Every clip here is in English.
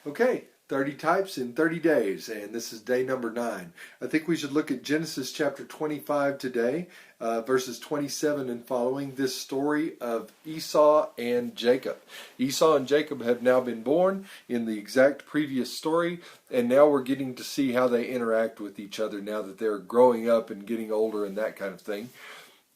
Okay, 30 types in 30 days, and this is day number 9. I think we should look at Genesis chapter 25 today, verses 27 and following, this story of Esau and Jacob. Esau and Jacob have now been born in the exact previous story, and now we're getting to see how they interact with each other now that they're growing up and getting older and that kind of thing.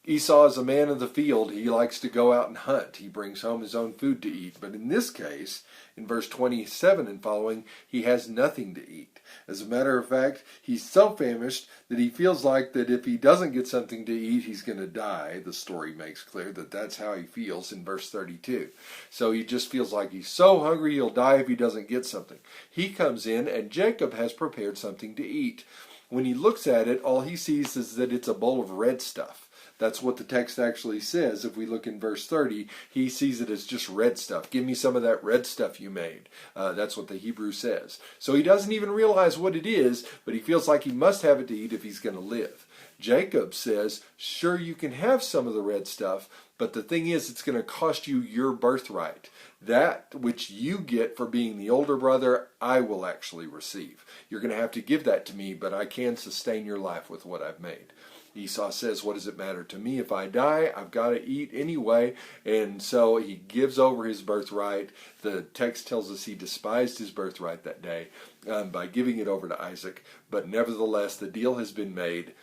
Esau is a man of the field. He likes to go out and hunt. He brings home his own food to eat. But in this case, in verse 27 and following, he has nothing to eat. As a matter of fact, he's so famished that he feels like that if he doesn't get something to eat, he's going to die. The story makes clear that that's how he feels in verse 32. So he just feels like he's so hungry he'll die if he doesn't get something. He comes in and Jacob has prepared something to eat. When he looks at it, all he sees is that it's a bowl of red stuff. That's what the text actually says. If we look in verse 30, he sees it as just red stuff. Give me some of that red stuff you made. That's what the Hebrew says. So he doesn't even realize what it is, but he feels like he must have it to eat if he's going to live. Jacob says, sure, you can have some of the red stuff, but the thing is, it's going to cost you your birthright. That which you get for being the older brother, I will actually receive. You're going to have to give that to me, but I can sustain your life with what I've made. Esau says, what does it matter to me if I die? I've got to eat anyway. And so he gives over his birthright. The text tells us he despised his birthright that day by giving it over to Isaac. But nevertheless, the deal has been made.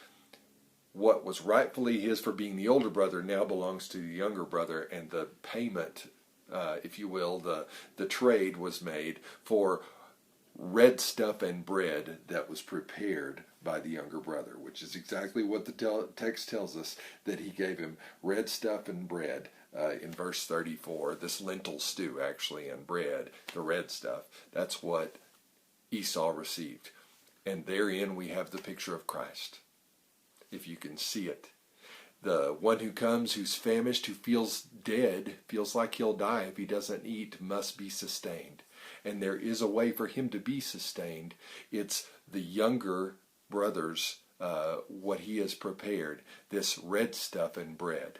What was rightfully his for being the older brother now belongs to the younger brother, and the payment, if you will, the trade was made for red stuff and bread that was prepared by the younger brother, which is exactly what the text tells us, that he gave him red stuff and bread in verse 34. This lentil stew, actually, and bread, the red stuff, that's what Esau received. And therein we have the picture of Christ, if you can see it. The one who comes, who's famished, who feels dead, feels like he'll die if he doesn't eat, must be sustained. And there is a way for him to be sustained. It's the younger brother's, what he has prepared. This red stuff and bread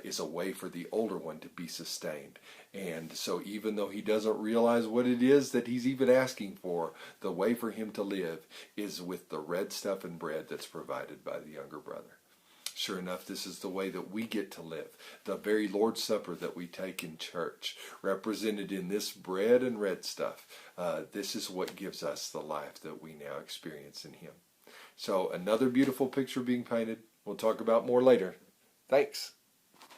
is a way for the older one to be sustained. And so even though he doesn't realize what it is that he's even asking for, the way for him to live is with the red stuff and bread that's provided by the younger brother. Sure enough, this is the way that we get to live. The very Lord's Supper that we take in church, represented in this bread and red stuff, this is what gives us the life that we now experience in Him. So another beautiful picture being painted. We'll talk about more later. Thanks.